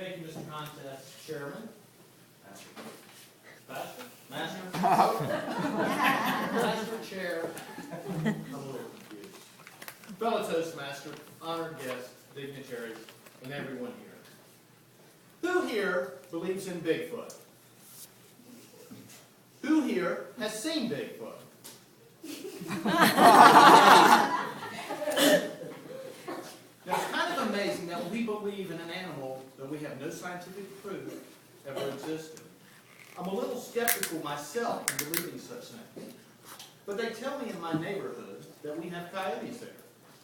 Thank you, Mr. Contest Chairman. Master? Master Chair. I'm a little confused. Fellow Toastmaster, honored guests, dignitaries, and everyone here. Who here believes in Bigfoot? Who here has seen Bigfoot? Now, it's kind of amazing that we believe in an animal that we have no scientific proof ever existed. I'm a little skeptical myself in believing such things. But they tell me in my neighborhood that we have coyotes there,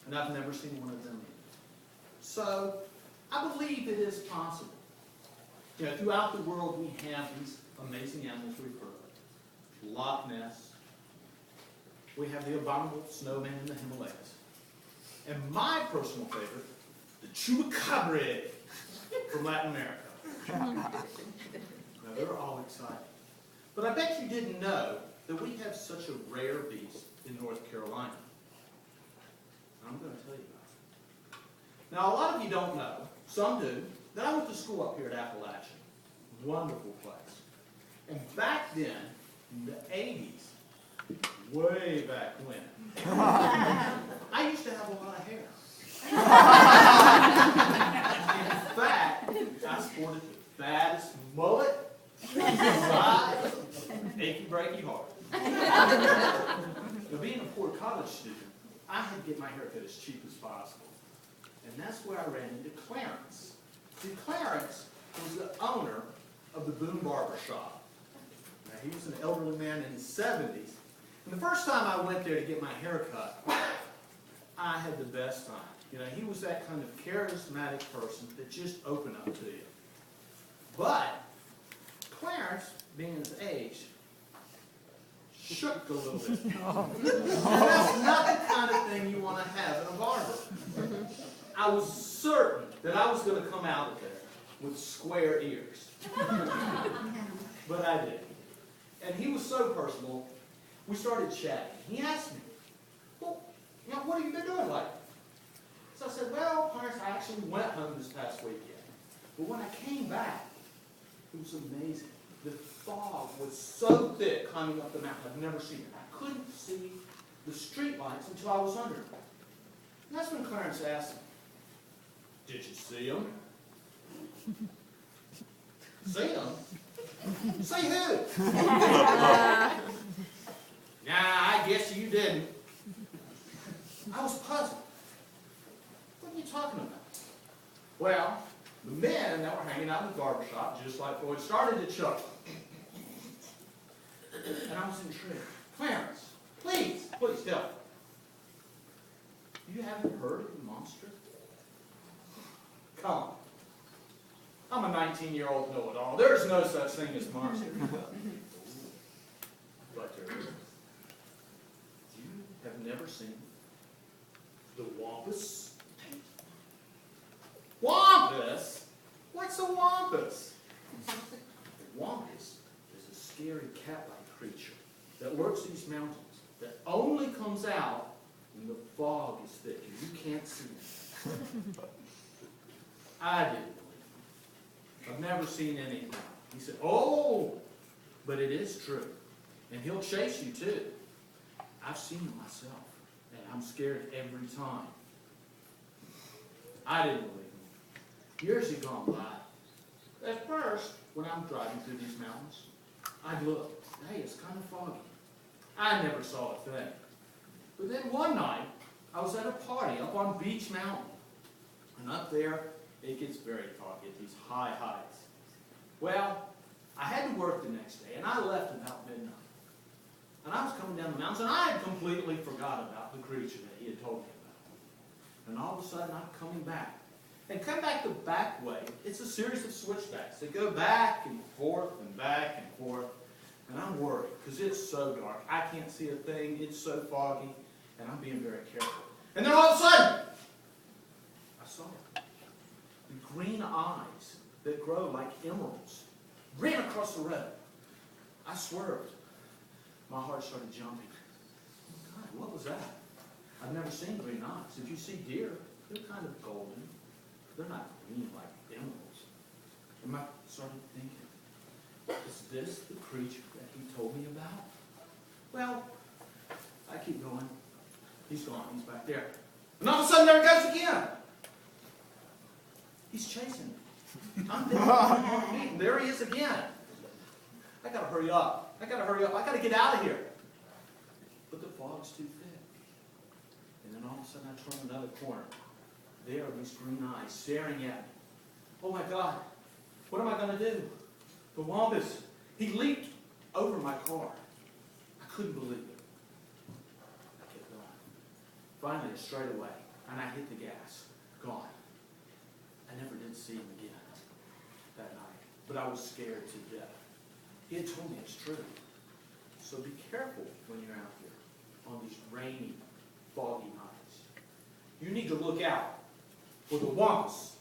and I've never seen one of them either. So, I believe it is possible. You know, throughout the world we have these amazing animals we've heard of. Loch Ness. We have the abominable snowman in the Himalayas. And my personal favorite, the chupacabra from Latin America. Now, they're all exciting. But I bet you didn't know that we have such a rare beast in North Carolina. I'm going to tell you about it. Now, a lot of you don't know, some do, that I went to school up here at Appalachian. Wonderful place. And back then, in the 80s, way back when, I used to have a lot of hair. In fact, I sported the baddest mullet, size, achy breaky heart. Now, being a poor college student, I had to get my hair cut as cheap as possible. And that's where I ran into Clarence. See, Clarence was the owner of the Boone Barber Shop. Now, he was an elderly man in his 70s. And the first time I went there to get my hair cut, I had the best time. You know, he was that kind of charismatic person that just opened up to you. But Clarence, being his age, shook a little bit. That's not the kind of thing you want to have in a barber. I was certain that I was going to come out of there with square ears. But I didn't. And he was so personal, we started chatting. He asked me, well, you know, what have you been doing lately? So I said, well, Clarence, I actually went home this past weekend. But when I came back, it was amazing. The fog was so thick climbing up the mountain, I've never seen it. I couldn't see the street lights until I was under them. And that's when Clarence asked me, did you see them? See them? See who? Nah, I guess you didn't. I was puzzled. What are you talking about? Well, the men that were hanging out in the barber shop, just like Floyd, started to chuckle. And I was intrigued. Clarence, please tell me. You haven't heard of the monster? Come on. I'm a 19-year-old know-it-all. There's no such thing as monster. But there is. You have never seen the wampus? Wampus? What's a wampus? The wampus is a scary cat-like creature that lurks these mountains, that only comes out when the fog is thick and you can't see it. I didn't believe him. I've never seen anything. He said, oh, but it is true. And he'll chase you too. I've seen it myself, and I'm scared every time. I didn't believe him. Years had gone by. At first, when I'm driving through these mountains, I'd look. Hey, it's kind of foggy. I never saw a thing. But then one night, I was at a party up on Beach Mountain. And up there, it gets very foggy at these high heights. Well, I had to work the next day, and I left about midnight. And I was coming down the mountains, and I had completely forgot about the creature that he had told me about. And all of a sudden, I'm coming back. And come back the back way, it's a series of switchbacks. They go back and forth and back and forth. And I'm worried, because it's so dark. I can't see a thing. It's so foggy. And I'm being very careful. And then all of a sudden, I saw it. The green eyes that grow like emeralds ran across the road. I swerved. My heart started jumping. God, what was that? I've never seen green eyes. If you see deer, they're kind of golden. They're not green like emeralds. And I started thinking, is this the creature that he told me about? Well, I keep going. He's gone. He's back there. And all of a sudden, there it goes again. He's chasing me. I'm thinking, and there he is again. I gotta hurry up. I gotta get out of here. But the fog's too thick. And then all of a sudden I turn another corner. There are these green eyes staring at me. Oh my God, what am I gonna do? The wampus, he leaped over my car. I couldn't believe it. I kept going. Finally, it's straight away, and I hit the gas. Gone. I never did see him again that night, but I was scared to death. He had told me it's true. So be careful when you're out here on these rainy, foggy nights. You need to look out for the wampus